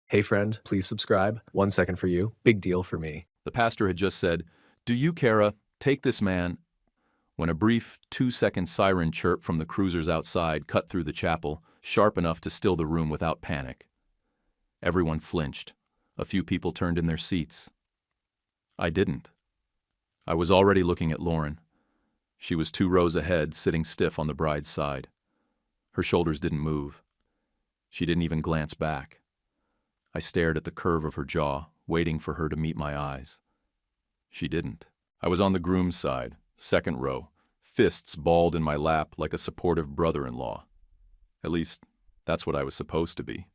Hey friend, please subscribe. 1 second for you. Big deal for me. The pastor had just said, "Do you, Kara, take this man?" when a brief 2-second siren chirp from the cruisers outside cut through the chapel, sharp enough to still the room without panic. Everyone flinched. A few people turned in their seats. I didn't. I was already looking at Lauren. She was 2 rows ahead, sitting stiff on the bride's side. Her shoulders didn't move. She didn't even glance back. I stared at the curve of her jaw, waiting for her to meet my eyes. She didn't. I was on the groom's side, 2nd row, fists balled in my lap like a supportive brother-in-law. At least, that's what I was supposed to be.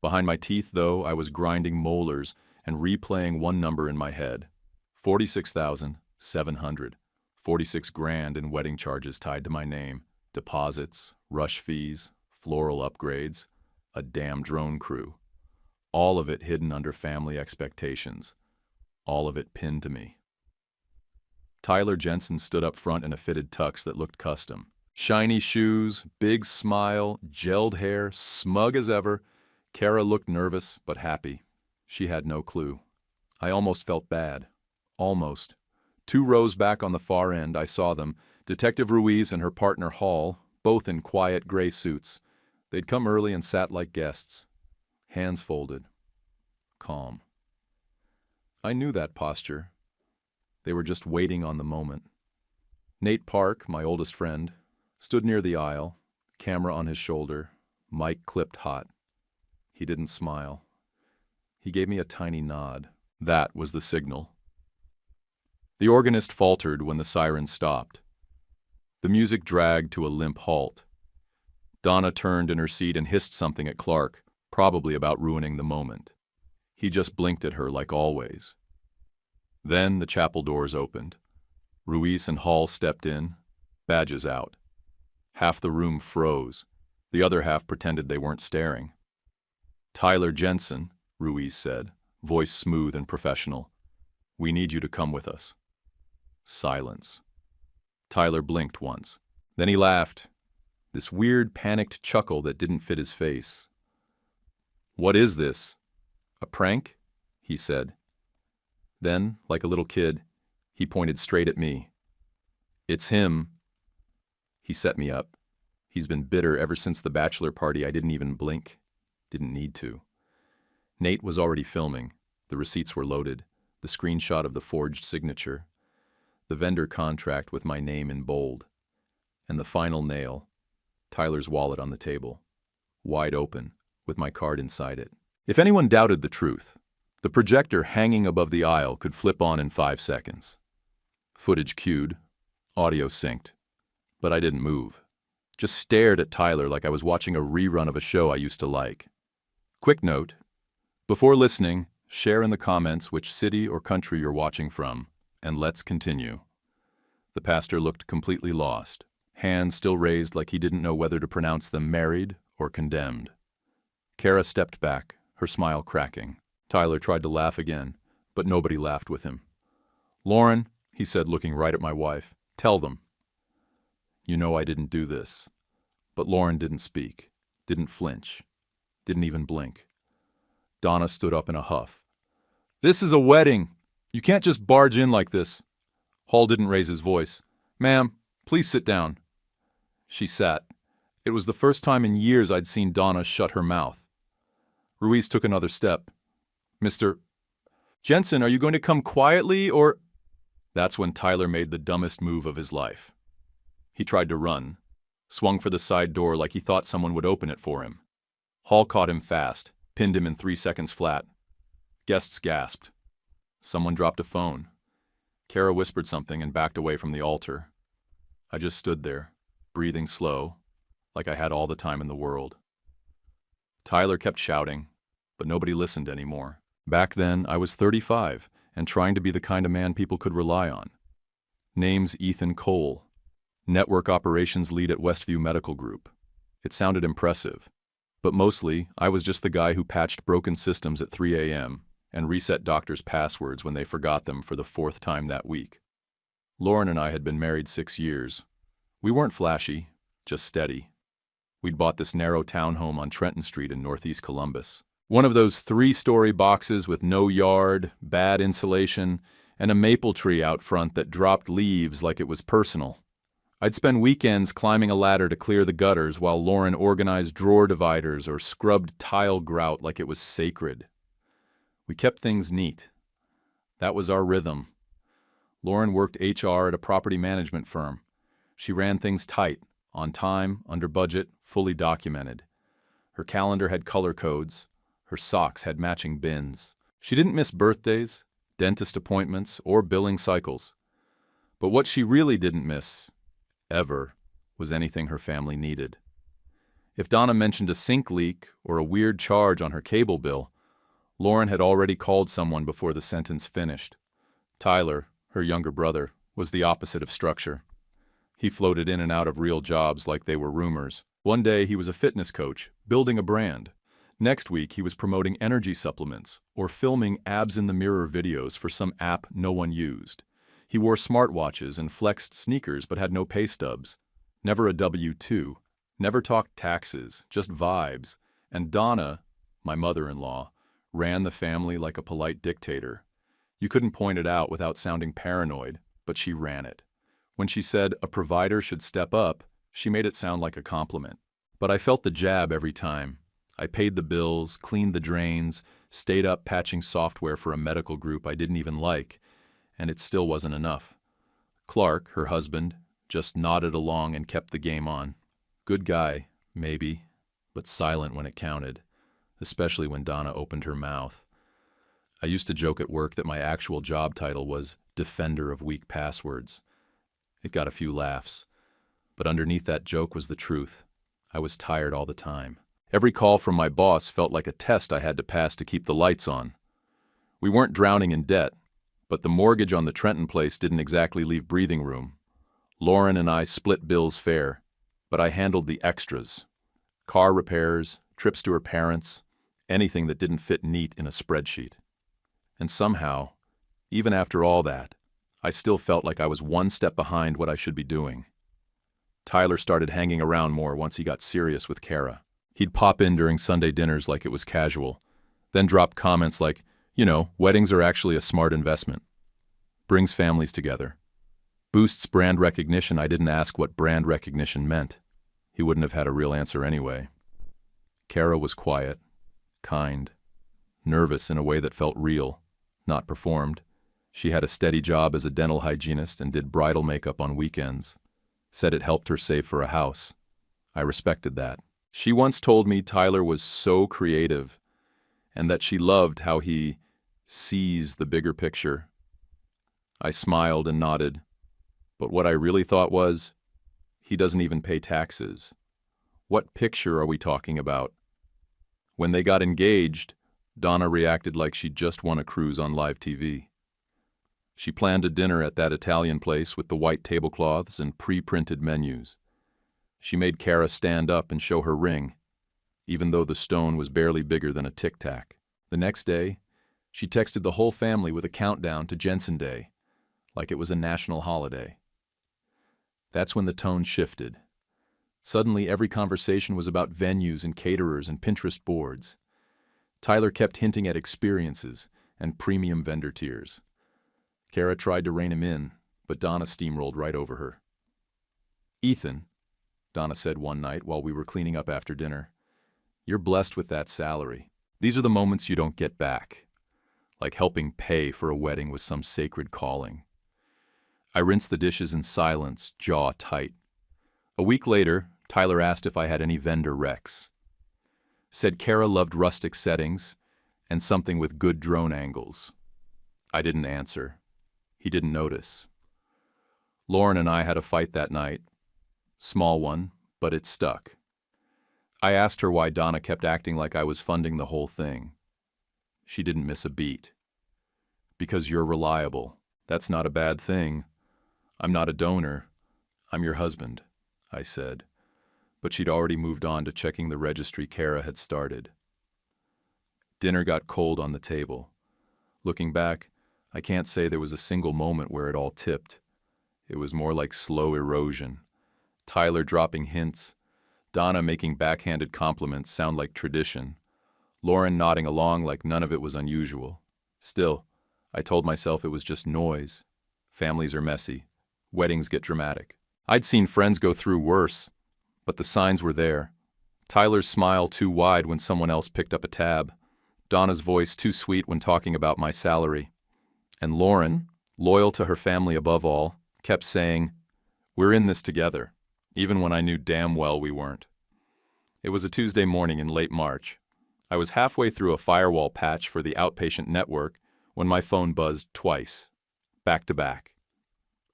Behind my teeth, though, I was grinding molars and replaying one number in my head. 46,700. 46 grand in wedding charges tied to my name, deposits, rush fees, floral upgrades, a damn drone crew. All of it hidden under family expectations. All of it pinned to me. Tyler Jensen stood up front in a fitted tux that looked custom. Shiny shoes, big smile, gelled hair, smug as ever. Kara looked nervous but happy. She had no clue. I almost felt bad. Almost. 2 rows back on the far end, I saw them, Detective Ruiz and her partner Hall, both in quiet gray suits. They'd come early and sat like guests. Hands folded. Calm. I knew that posture. They were just waiting on the moment. Nate Park, my oldest friend, stood near the aisle, camera on his shoulder, mic clipped hot. He didn't smile. He gave me a tiny nod. That was the signal. The organist faltered when the siren stopped. The music dragged to a limp halt. Donna turned in her seat and hissed something at Clark, probably about ruining the moment. He just blinked at her like always. Then the chapel doors opened. Ruiz and Hall stepped in, badges out. Half the room froze. The other half pretended they weren't staring. "Tyler Jensen," Ruiz said, voice smooth and professional. "We need you to come with us." Silence. Tyler blinked once. Then he laughed, this weird panicked chuckle that didn't fit his face. "What is this? A prank?" he said. Then, like a little kid, he pointed straight at me. "It's him." He set me up. He's been bitter ever since the bachelor party. I didn't even blink. Didn't need to. Nate was already filming. The receipts were loaded. The screenshot of the forged signature. The vendor contract with my name in bold. And the final nail, Tyler's wallet on the table. Wide open, with my card inside it. If anyone doubted the truth, the projector hanging above the aisle could flip on in 5 seconds. Footage cued, audio synced. But I didn't move. Just stared at Tyler like I was watching a rerun of a show I used to like. Quick note. Before listening, share in the comments which city or country you're watching from, and let's continue. The pastor looked completely lost, hands still raised like he didn't know whether to pronounce them married or condemned. Kara stepped back, her smile cracking. Tyler tried to laugh again, but nobody laughed with him. "Lauren," he said, looking right at my wife, "tell them." You know I didn't do this. But Lauren didn't speak, didn't flinch, didn't even blink. Donna stood up in a huff. "This is a wedding. You can't just barge in like this." Hall didn't raise his voice. "Ma'am, please sit down." She sat. It was the first time in years I'd seen Donna shut her mouth. Ruiz took another step. "Mr. Jensen, are you going to come quietly or—" That's when Tyler made the dumbest move of his life. He tried to run, swung for the side door like he thought someone would open it for him. Hall caught him fast, pinned him in 3 seconds flat. Guests gasped. Someone dropped a phone. Kara whispered something and backed away from the altar. I just stood there, breathing slow, like I had all the time in the world. Tyler kept shouting, but nobody listened anymore. Back then, I was 35 and trying to be the kind of man people could rely on. Name's Ethan Cole, network operations lead at Westview Medical Group. It sounded impressive, but mostly I was just the guy who patched broken systems at 3 a.m. and reset doctors' passwords when they forgot them for the 4th time that week. Lauren and I had been married 6 years. We weren't flashy, just steady. We'd bought this narrow townhome on Trenton Street in northeast Columbus. One of those 3-story boxes with no yard, bad insulation, and a maple tree out front that dropped leaves like it was personal. I'd spend weekends climbing a ladder to clear the gutters while Lauren organized drawer dividers or scrubbed tile grout like it was sacred. We kept things neat. That was our rhythm. Lauren worked HR at a property management firm. She ran things tight, on time, under budget, fully documented. Her calendar had color codes. Her socks had matching bins. She didn't miss birthdays, dentist appointments, or billing cycles. But what she really didn't miss, ever, was anything her family needed. If Donna mentioned a sink leak or a weird charge on her cable bill, Lauren had already called someone before the sentence finished. Tyler, her younger brother, was the opposite of structure. He floated in and out of real jobs like they were rumors. One day he was a fitness coach, building a brand. Next week he was promoting energy supplements or filming abs-in-the-mirror videos for some app no one used. He wore smartwatches and flexed sneakers but had no pay stubs. Never a W-2. Never talked taxes, just vibes. And Donna, my mother-in-law, ran the family like a polite dictator. You couldn't point it out without sounding paranoid, but she ran it. When she said a provider should step up, she made it sound like a compliment. But I felt the jab every time. I paid the bills, cleaned the drains, stayed up patching software for a medical group I didn't even like, and it still wasn't enough. Clark, her husband, just nodded along and kept the game on. Good guy, maybe, but silent when it counted, especially when Donna opened her mouth. I used to joke at work that my actual job title was Defender of Weak Passwords. It got a few laughs, but underneath that joke was the truth. I was tired all the time. Every call from my boss felt like a test I had to pass to keep the lights on. We weren't drowning in debt, but the mortgage on the Trenton place didn't exactly leave breathing room. Lauren and I split bills fair, but I handled the extras. Car repairs, trips to her parents, anything that didn't fit neat in a spreadsheet. And somehow, even after all that, I still felt like I was one step behind what I should be doing. Tyler started hanging around more once he got serious with Kara. He'd pop in during Sunday dinners like it was casual, then drop comments like, weddings are actually a smart investment. Brings families together. Boosts brand recognition. I didn't ask what brand recognition meant. He wouldn't have had a real answer anyway. Kara was quiet, kind, nervous in a way that felt real, not performed. She had a steady job as a dental hygienist and did bridal makeup on weekends. Said it helped her save for a house. I respected that. She once told me Tyler was so creative and that she loved how he sees the bigger picture. I smiled and nodded, but what I really thought was, he doesn't even pay taxes. What picture are we talking about? When they got engaged, Donna reacted like she'd just won a cruise on live TV. She planned a dinner at that Italian place with the white tablecloths and pre-printed menus. She made Kara stand up and show her ring, even though the stone was barely bigger than a Tic Tac. The next day, she texted the whole family with a countdown to Jensen Day, like it was a national holiday. That's when the tone shifted. Suddenly, every conversation was about venues and caterers and Pinterest boards. Tyler kept hinting at experiences and premium vendor tiers. Kara tried to rein him in, but Donna steamrolled right over her. "Ethan," Donna said one night while we were cleaning up after dinner, "you're blessed with that salary. These are the moments you don't get back, like helping pay for a wedding with some sacred calling." I rinsed the dishes in silence, jaw tight. A week later, Tyler asked if I had any vendor recs. Said Kara loved rustic settings and something with good drone angles. I didn't answer. He didn't notice. Lauren and I had a fight that night. Small one, but it stuck. I asked her why Donna kept acting like I was funding the whole thing. She didn't miss a beat. "Because you're reliable. That's not a bad thing. I'm not a donor. I'm your husband," I said. But she'd already moved on to checking the registry Kara had started. Dinner got cold on the table. Looking back, I can't say there was a single moment where it all tipped. It was more like slow erosion. Tyler dropping hints, Donna making backhanded compliments sound like tradition, Lauren nodding along like none of it was unusual. Still, I told myself it was just noise. Families are messy. Weddings get dramatic. I'd seen friends go through worse, but the signs were there. Tyler's smile too wide when someone else picked up a tab. Donna's voice too sweet when talking about my salary. And Lauren, loyal to her family above all, kept saying, "We're in this together," even when I knew damn well we weren't. It was a Tuesday morning in late March. I was halfway through a firewall patch for the outpatient network when my phone buzzed twice, back to back.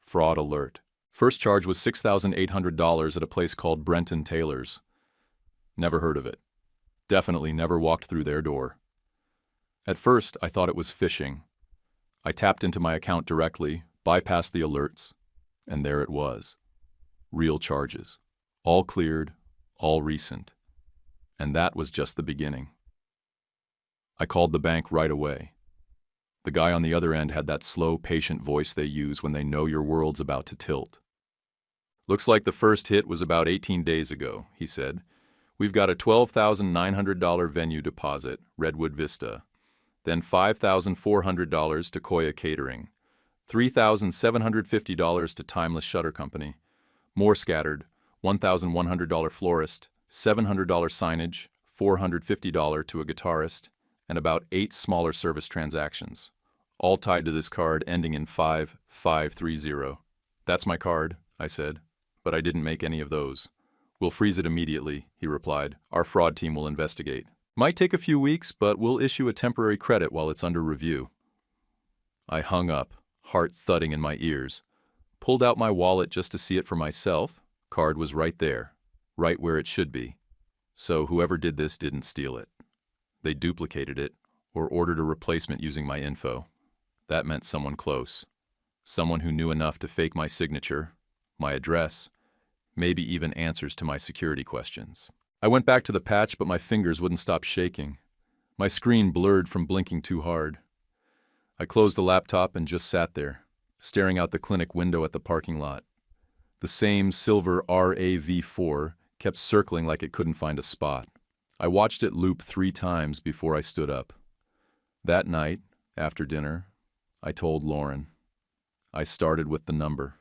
Fraud alert. First charge was $6,800 at a place called Brenton Taylor's. Never heard of it. Definitely never walked through their door. At first, I thought it was phishing. I tapped into my account directly, bypassed the alerts, and there it was. Real charges. All cleared, all recent. And that was just the beginning. I called the bank right away. The guy on the other end had that slow, patient voice they use when they know your world's about to tilt. "Looks like the first hit was about 18 days ago," he said. "We've got a $12,900 venue deposit, Redwood Vista. Then $5,400 to Koya Catering. $3,750 to Timeless Shutter Company. More scattered, $1,100 florist, $700 signage, $450 to a guitarist, and about 8 smaller service transactions, all tied to this card ending in 5530. "That's my card," I said, "but I didn't make any of those." "We'll freeze it immediately," he replied. "Our fraud team will investigate. Might take a few weeks, but we'll issue a temporary credit while it's under review." I hung up, heart thudding in my ears, pulled out my wallet just to see it for myself. Card was right there, right where it should be. So whoever did this didn't steal it. They duplicated it or ordered a replacement using my info. That meant someone close. Someone who knew enough to fake my signature, my address, maybe even answers to my security questions. I went back to the patch, but my fingers wouldn't stop shaking. My screen blurred from blinking too hard. I closed the laptop and just sat there, staring out the clinic window at the parking lot. The same silver RAV4 kept circling like it couldn't find a spot. I watched it loop 3 times before I stood up. That night, after dinner, I told Lauren. I started with the number,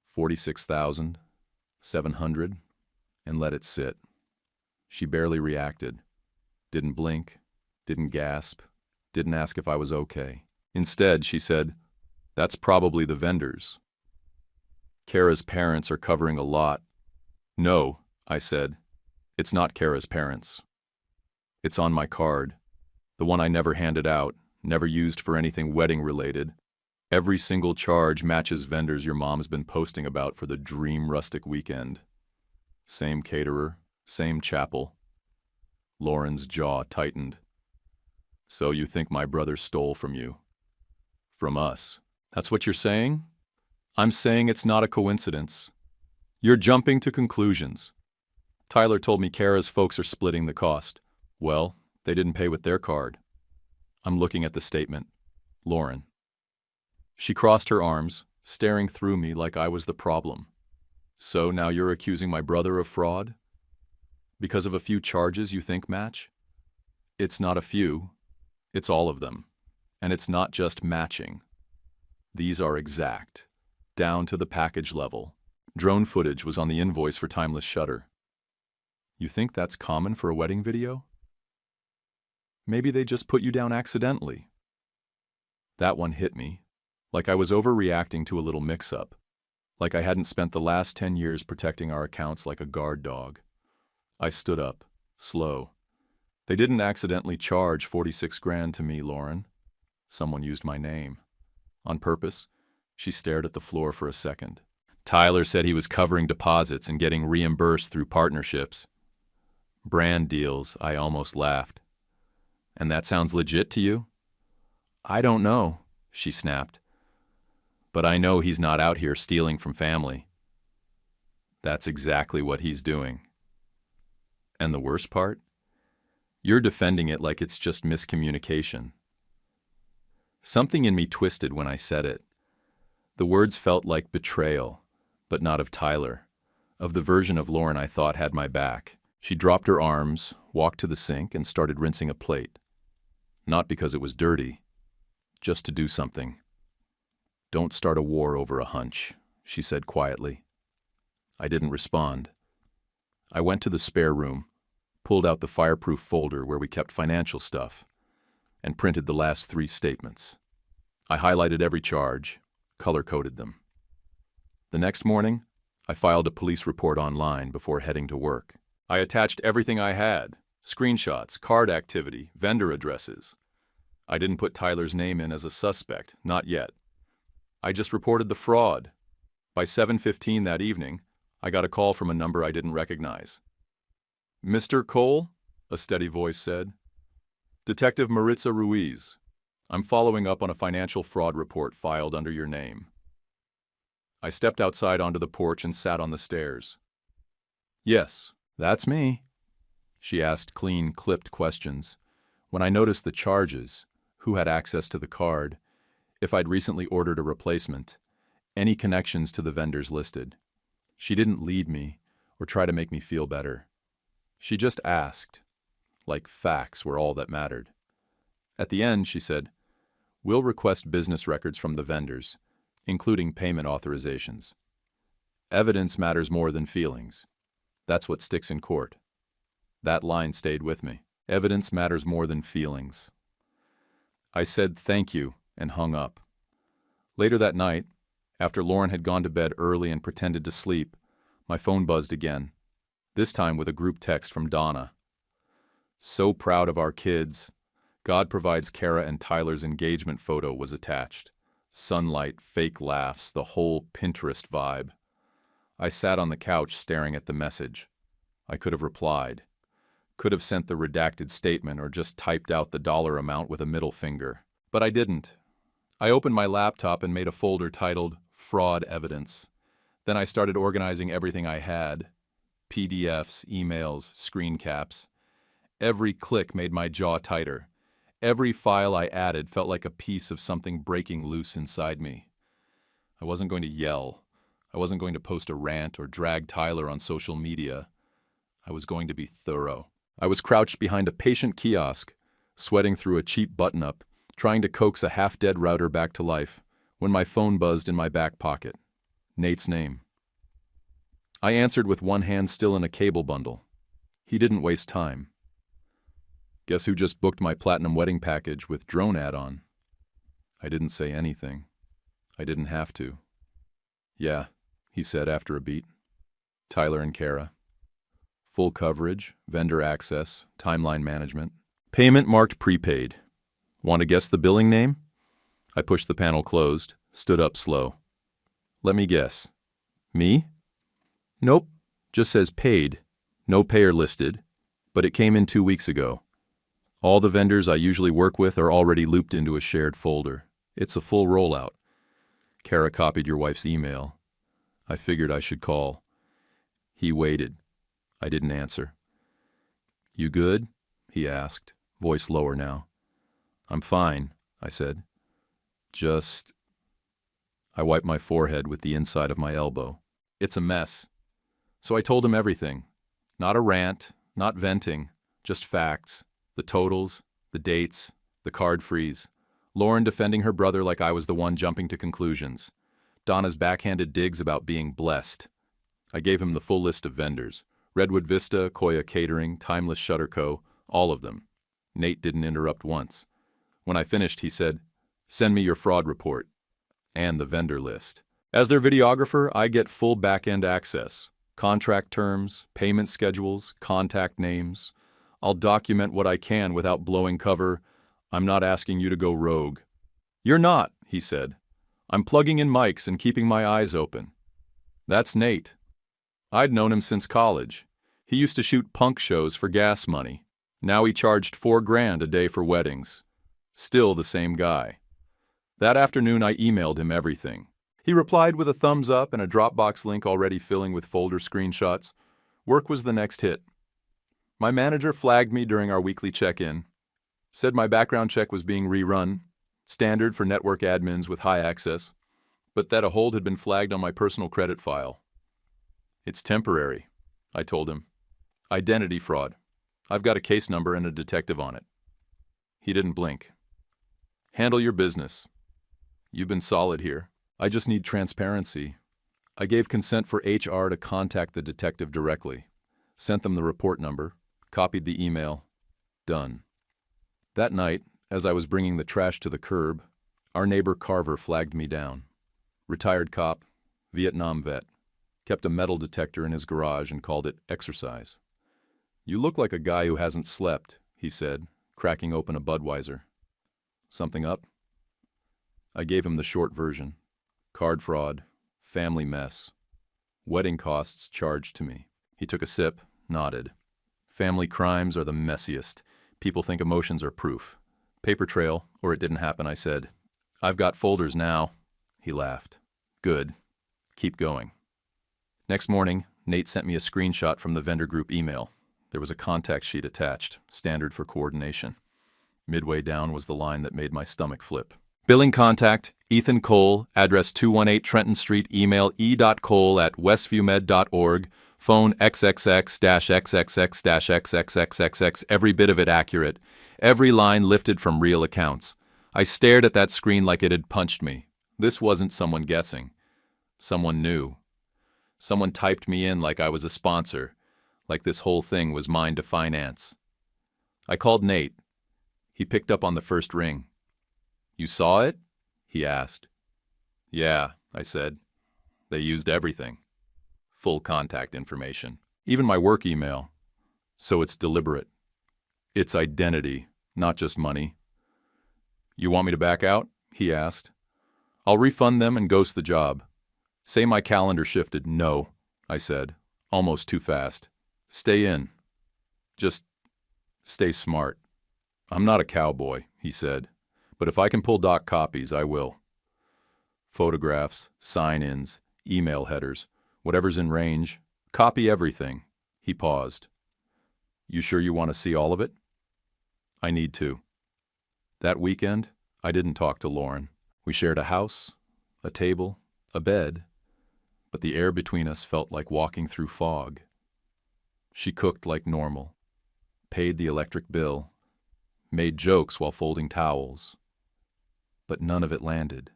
46,700, and let it sit. She barely reacted, didn't blink, didn't gasp, didn't ask if I was okay. Instead, she said, "That's probably the vendors. Kara's parents are covering a lot." "No," I said. "It's not Kara's parents. It's on my card, the one I never handed out, never used for anything wedding-related. Every single charge matches vendors your mom's been posting about for the dream rustic weekend. Same caterer, same chapel." Lauren's jaw tightened. "So you think my brother stole from you? From us? That's what you're saying?" "I'm saying it's not a coincidence. You're jumping to conclusions. Tyler told me Kara's folks are splitting the cost. Well, they didn't pay with their card." I'm looking at the statement. Lauren. She crossed her arms, staring through me like I was the problem. "So now you're accusing my brother of fraud? Because of a few charges you think match?" "It's not a few. It's all of them. And it's not just matching. These are exact, down to the package level. Drone footage was on the invoice for Timeless Shutter. You think that's common for a wedding video? Maybe they just put you down accidentally." That one hit me, like I was overreacting to a little mix-up, like I hadn't spent the last 10 years protecting our accounts like a guard dog. I stood up, slow. "They didn't accidentally charge 46 grand to me, Lauren. Someone used my name. On purpose." She stared at the floor for a second. "Tyler said he was covering deposits and getting reimbursed through partnerships. Brand deals," I almost laughed. "And that sounds legit to you?" "I don't know," she snapped. "But I know he's not out here stealing from family." "That's exactly what he's doing. And the worst part? You're defending it like it's just miscommunication." Something in me twisted when I said it. The words felt like betrayal, but not of Tyler, of the version of Lauren I thought had my back. She dropped her arms, walked to the sink, and started rinsing a plate. Not because it was dirty, just to do something. "Don't start a war over a hunch," she said quietly. I didn't respond. I went to the spare room, pulled out the fireproof folder where we kept financial stuff, and printed the last 3 statements. I highlighted every charge, color-coded them. The next morning, I filed a police report online before heading to work. I attached everything I had: screenshots, card activity, vendor addresses. I didn't put Tyler's name in as a suspect, not yet. I just reported the fraud. By 7:15 that evening, I got a call from a number I didn't recognize. "Mr. Cole?" a steady voice said. "Detective Maritza Ruiz. I'm following up on a financial fraud report filed under your name." I stepped outside onto the porch and sat on the stairs. "Yes, that's me." She asked clean, clipped questions. When I noticed the charges, who had access to the card, if I'd recently ordered a replacement, any connections to the vendors listed. She didn't lead me or try to make me feel better. She just asked, like facts were all that mattered. At the end, she said, "We'll request business records from the vendors, including payment authorizations. Evidence matters more than feelings. That's what sticks in court." That line stayed with me. Evidence matters more than feelings. I said thank you and hung up. Later that night, after Lauren had gone to bed early and pretended to sleep, my phone buzzed again, this time with a group text from Donna. "So proud of our kids. God provides Kara and Tyler's engagement photo" was attached. Sunlight, fake laughs, the whole Pinterest vibe. I sat on the couch staring at the message. I could have replied. Could have sent the redacted statement or just typed out the dollar amount with a middle finger. But I didn't. I opened my laptop and made a folder titled Fraud Evidence. Then I started organizing everything I had. PDFs, emails, screen caps. Every click made my jaw tighter. Every file I added felt like a piece of something breaking loose inside me. I wasn't going to yell. I wasn't going to post a rant or drag Tyler on social media. I was going to be thorough. I was crouched behind a patient kiosk, sweating through a cheap button-up, trying to coax a half-dead router back to life, when my phone buzzed in my back pocket. Nate's name. I answered with one hand still in a cable bundle. He didn't waste time. "Guess who just booked my platinum wedding package with drone add-on?" I didn't say anything. I didn't have to. "Yeah," he said after a beat. "Tyler and Kara. Full coverage, vendor access, timeline management. Payment marked prepaid. Want to guess the billing name?" I pushed the panel closed, stood up slow. "Let me guess. Me?" "Nope. Just says paid. No payer listed. But it came in 2 weeks ago. All the vendors I usually work with are already looped into a shared folder. It's a full rollout. Kara copied your wife's email. I figured I should call." He waited. I didn't answer. "You good?" he asked, voice lower now. "I'm fine," I said. "Just..." I wiped my forehead with the inside of my elbow. "It's a mess." So I told him everything. Not a rant, not venting, just facts. The totals, the dates, the card freeze. Lauren defending her brother like I was the one jumping to conclusions. Donna's backhanded digs about being blessed. I gave him the full list of vendors. Redwood Vista, Koya Catering, Timeless Shutter Co., all of them. Nate didn't interrupt once. When I finished, he said, "Send me your fraud report." And the vendor list. As their videographer, I get full back-end access. Contract terms, payment schedules, contact names. I'll document what I can without blowing cover. "I'm not asking you to go rogue." "You're not," he said. "I'm plugging in mics and keeping my eyes open." That's Nate. I'd known him since college. He used to shoot punk shows for gas money. Now he charged $4,000 a day for weddings. Still the same guy. That afternoon I emailed him everything. He replied with a thumbs up and a Dropbox link already filling with folder screenshots. Work was the next hit. My manager flagged me during our weekly check-in. Said my background check was being rerun, standard for network admins with high access, but that a hold had been flagged on my personal credit file. "It's temporary," I told him. "Identity fraud. I've got a case number and a detective on it. He didn't blink. Handle your business. You've been solid here. I just need transparency. I gave consent for HR to contact the detective directly. Sent them the report number. Copied the email. Done. That night, as I was bringing the trash to the curb, our neighbor Carver flagged me down. Retired cop, Vietnam vet. Kept a metal detector in his garage and called it exercise. "You look like a guy who hasn't slept," he said, cracking open a Budweiser. "Something up?" I gave him the short version. Card fraud, family mess, wedding costs charged to me. He took a sip, nodded. Family crimes are the messiest. People think emotions are proof. Paper trail, or it didn't happen, I said. "I've got folders now." He laughed. "Good. Keep going." Next morning, Nate sent me a screenshot from the vendor group email. There was a contact sheet attached, standard for coordination. Midway down was the line that made my stomach flip. Billing contact, Ethan Cole, address 218 Trenton Street, email e.cole@westviewmed.org, phone XXX-XXX-XXXXXX, every bit of it accurate, every line lifted from real accounts. I stared at that screen like it had punched me. This wasn't someone guessing. Someone knew. Someone typed me in like I was a sponsor, like this whole thing was mine to finance. I called Nate. He picked up on the first ring. "You saw it?" he asked. "Yeah," I said. "They used everything. Full contact information. Even my work email. So it's deliberate. It's identity, not just money." "You want me to back out?" he asked. "I'll refund them and ghost the job. Say my calendar shifted." "No," I said, almost too fast. "Stay in. Just stay smart. I'm not a cowboy," he said, "but if I can pull doc copies, I will. Photographs, sign-ins, email headers, whatever's in range, copy everything." He paused. "You sure you want to see all of it?" "I need to." That weekend, I didn't talk to Lauren. We shared a house, a table, a bed, but the air between us felt like walking through fog. She cooked like normal, paid the electric bill, made jokes while folding towels, but none of it landed.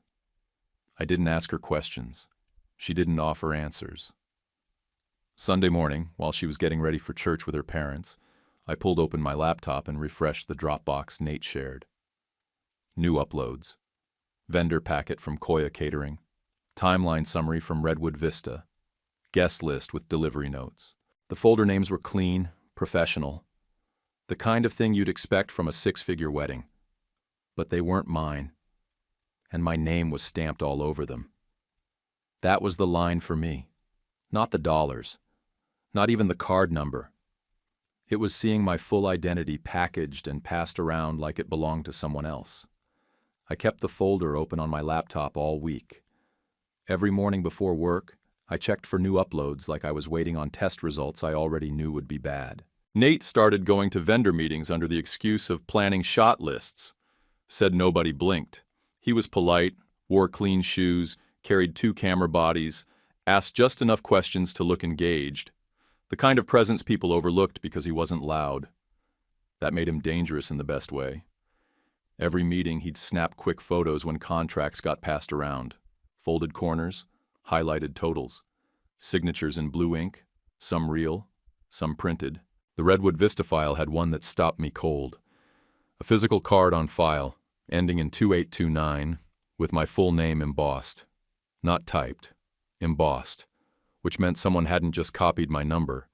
I didn't ask her questions. She didn't offer answers. Sunday morning, while she was getting ready for church with her parents, I pulled open my laptop and refreshed the Dropbox Nate shared. New uploads. Vendor packet from Koya Catering. Timeline summary from Redwood Vista. Guest list with delivery notes. The folder names were clean, professional. The kind of thing you'd expect from a six-figure wedding. But they weren't mine. And my name was stamped all over them. That was the line for me. Not the dollars. Not even the card number. It was seeing my full identity packaged and passed around like it belonged to someone else. I kept the folder open on my laptop all week. Every morning before work, I checked for new uploads like I was waiting on test results I already knew would be bad. Nate started going to vendor meetings under the excuse of planning shot lists. Said nobody blinked. He was polite, wore clean shoes, carried 2 camera bodies, asked just enough questions to look engaged. The kind of presence people overlooked because he wasn't loud. That made him dangerous in the best way. Every meeting he'd snap quick photos when contracts got passed around. Folded corners, highlighted totals, signatures in blue ink, some real, some printed. The Redwood Vista file had one that stopped me cold. A physical card on file, ending in 2829, with my full name embossed. Not typed, embossed, which meant someone hadn't just copied my number.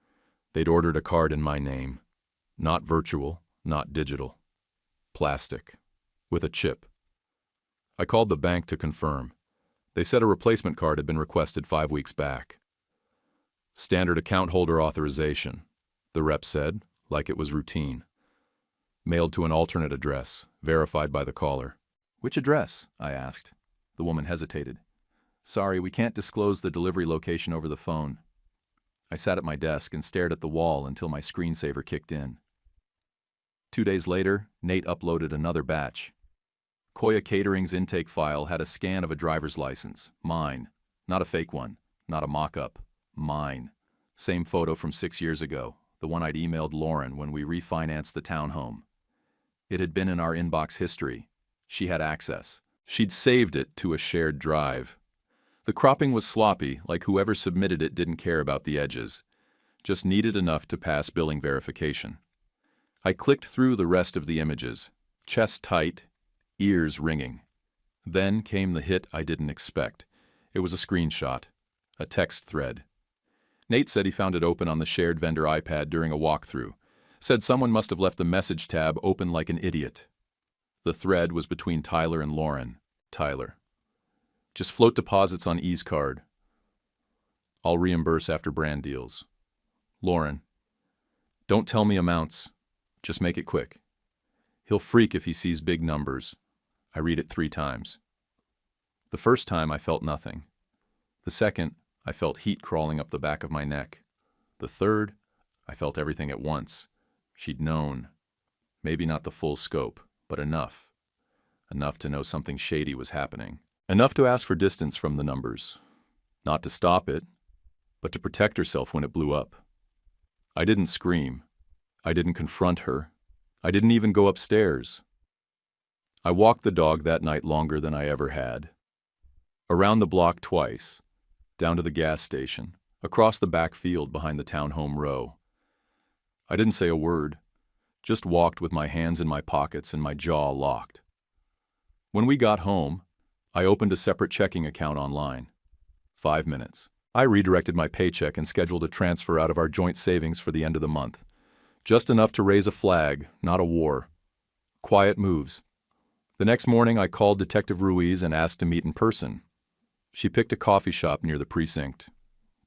They'd ordered a card in my name. Not virtual, not digital. Plastic, with a chip. I called the bank to confirm. They said a replacement card had been requested 5 weeks back. Standard account holder authorization, the rep said, like it was routine. Mailed to an alternate address, verified by the caller. "Which address?" I asked. The woman hesitated. "Sorry, we can't disclose the delivery location over the phone." I sat at my desk and stared at the wall until my screensaver kicked in. 2 days later, Nate uploaded another batch. Koya Catering's intake file had a scan of a driver's license. Mine. Not a fake one. Not a mock-up. Mine. Same photo from 6 years ago. the one I'd emailed Lauren when we refinanced the townhome. It had been in our inbox history. She had access. She'd saved it to a shared drive. The cropping was sloppy, like whoever submitted it didn't care about the edges. Just needed enough to pass billing verification. I clicked through the rest of the images, chest tight, ears ringing. Then came the hit I didn't expect. It was a screenshot, a text thread. Nate said he found it open on the shared vendor iPad during a walkthrough. Said someone must have left the message tab open like an idiot. The thread was between Tyler and Lauren. Tyler: just float deposits on E's card. I'll reimburse after brand deals. Lauren: don't tell me amounts. Just make it quick. He'll freak if he sees big numbers. I read it 3 times. The first time I felt nothing. The second, I felt heat crawling up the back of my neck. The third, I felt everything at once. She'd known. Maybe not the full scope, but enough. Enough to know something shady was happening. Enough to ask for distance from the numbers. Not to stop it, but to protect herself when it blew up. I didn't scream. I didn't confront her. I didn't even go upstairs. I walked the dog that night longer than I ever had. Around the block twice, down to the gas station, across the back field behind the townhome row. I didn't say a word, just walked with my hands in my pockets and my jaw locked. When we got home, I opened a separate checking account online. 5 minutes. I redirected my paycheck and scheduled a transfer out of our joint savings for the end of the month. Just enough to raise a flag, not a war. Quiet moves. The next morning, I called Detective Ruiz and asked to meet in person. She picked a coffee shop near the precinct.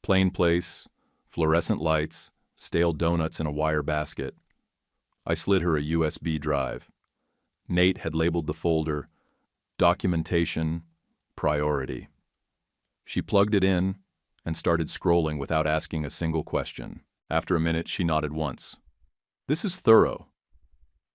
Plain place, fluorescent lights, stale donuts in a wire basket. I slid her a USB drive. Nate had labeled the folder, Documentation, Priority. She plugged it in and started scrolling without asking a single question. After a minute, she nodded once. This is thorough.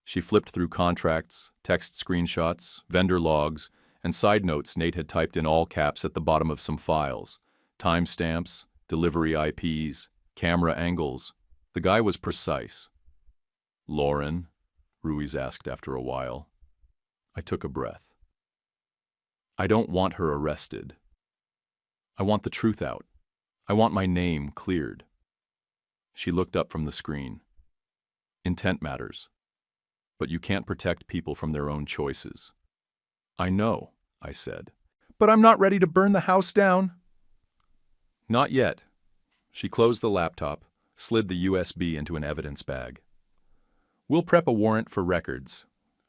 She flipped through contracts, text screenshots, vendor logs, and side notes Nate had typed in all caps at the bottom of some files. Timestamps, delivery IPs, camera angles. The guy was precise. Lauren? Ruiz asked after a while. I took a breath. I don't want her arrested. I want the truth out. I want my name cleared. She looked up from the screen. Intent matters. But you can't protect people from their own choices. I know, I said. But I'm not ready to burn the house down. Not yet. She closed the laptop, slid the USB into an evidence bag. We'll prep a warrant for records,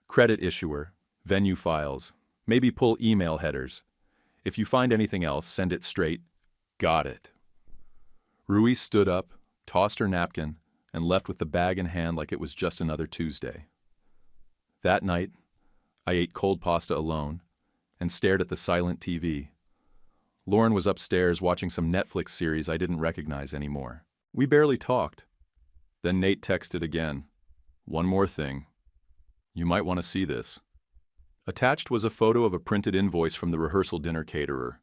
credit issuer, venue files, maybe pull email headers. If you find anything else, send it straight. Got it. Ruiz stood up, tossed her napkin, and left with the bag in hand like it was just another Tuesday. That night, I ate cold pasta alone and stared at the silent TV. Lauren was upstairs watching some Netflix series I didn't recognize anymore. We barely talked. Then Nate texted again. One more thing. You might want to see this. Attached was a photo of a printed invoice from the rehearsal dinner caterer.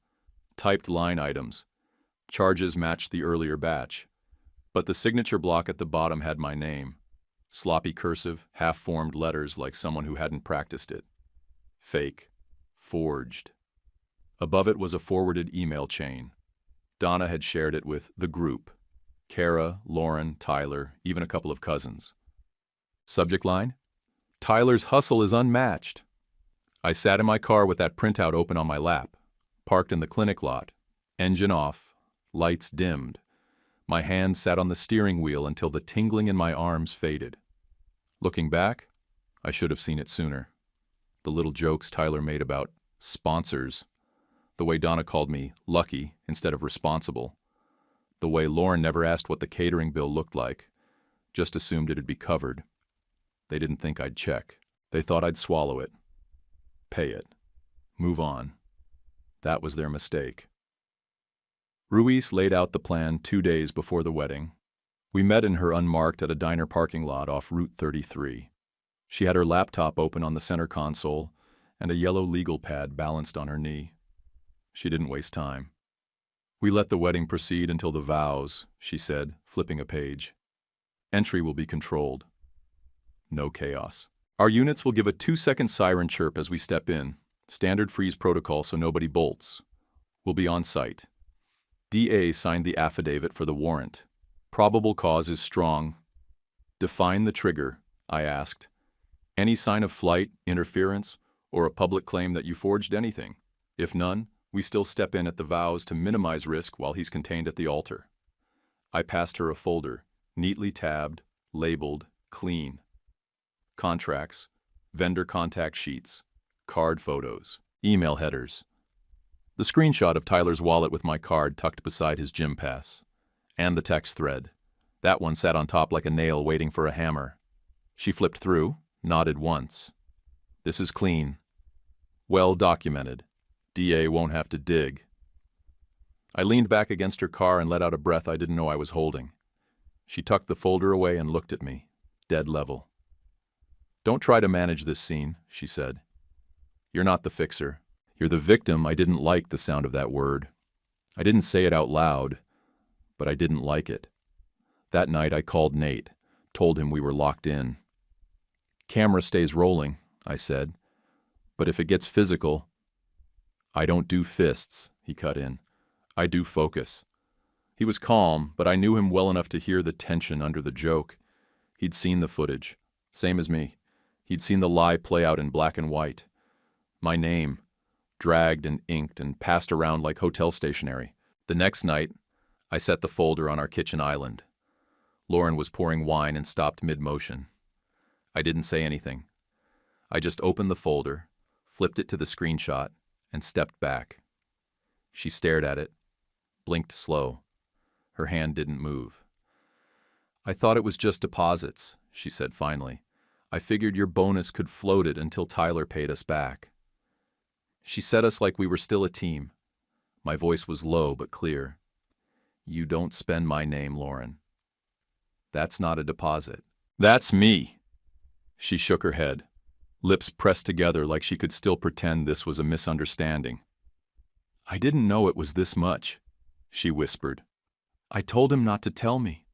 Typed line items. Charges matched the earlier batch. But the signature block at the bottom had my name. Sloppy cursive, half-formed letters like someone who hadn't practiced it. Fake. Forged. Above it was a forwarded email chain. Donna had shared it with the group. Kara, Lauren, Tyler, even a couple of cousins. Subject line? Tyler's hustle is unmatched. I sat in my car with that printout open on my lap, parked in the clinic lot, engine off, lights dimmed. My hands sat on the steering wheel until the tingling in my arms faded. Looking back, I should have seen it sooner. The little jokes Tyler made about sponsors, the way Donna called me lucky instead of responsible, the way Lauren never asked what the catering bill looked like, just assumed it'd be covered. They didn't think I'd check. They thought I'd swallow it, pay it, move on. That was their mistake. Ruiz laid out the plan 2 days before the wedding. We met in her unmarked at a diner parking lot off Route 33. She had her laptop open on the center console and a yellow legal pad balanced on her knee. She didn't waste time. We let the wedding proceed until the vows, she said, flipping a page. Entry will be controlled. No chaos. Our units will give a 2-second siren chirp as we step in. Standard freeze protocol so nobody bolts. We'll be on site. DA signed the affidavit for the warrant. Probable cause is strong. Define the trigger, I asked. Any sign of flight, interference, or a public claim that you forged anything? If none, we still step in at the vows to minimize risk while he's contained at the altar. I passed her a folder, neatly tabbed, labeled, clean. Contracts, vendor contact sheets, card photos, email headers. The screenshot of Tyler's wallet with my card tucked beside his gym pass. And the text thread. That one sat on top like a nail waiting for a hammer. She flipped through, nodded once. This is clean. Well documented. DA won't have to dig. I leaned back against her car and let out a breath I didn't know I was holding. She tucked the folder away and looked at me, dead level. Don't try to manage this scene, she said. You're not the fixer. You're the victim. I didn't like the sound of that word. I didn't say it out loud, but I didn't like it. That night I called Nate, told him we were locked in. Camera stays rolling, I said, but if it gets physical, I don't do fists, he cut in. I do focus. He was calm, but I knew him well enough to hear the tension under the joke. He'd seen the footage, same as me. He'd seen the lie play out in black and white. My name, dragged and inked and passed around like hotel stationery. The next night, I set the folder on our kitchen island. Lauren was pouring wine and stopped mid-motion. I didn't say anything. I just opened the folder, flipped it to the screenshot, and stepped back. She stared at it, blinked slow. Her hand didn't move. I thought it was just deposits, she said finally. I figured your bonus could float it until Tyler paid us back. She said us like we were still a team. My voice was low but clear. You don't spend my name, Lauren. That's not a deposit. That's me. She shook her head, lips pressed together like she could still pretend this was a misunderstanding. I didn't know it was this much, she whispered. I told him not to tell me.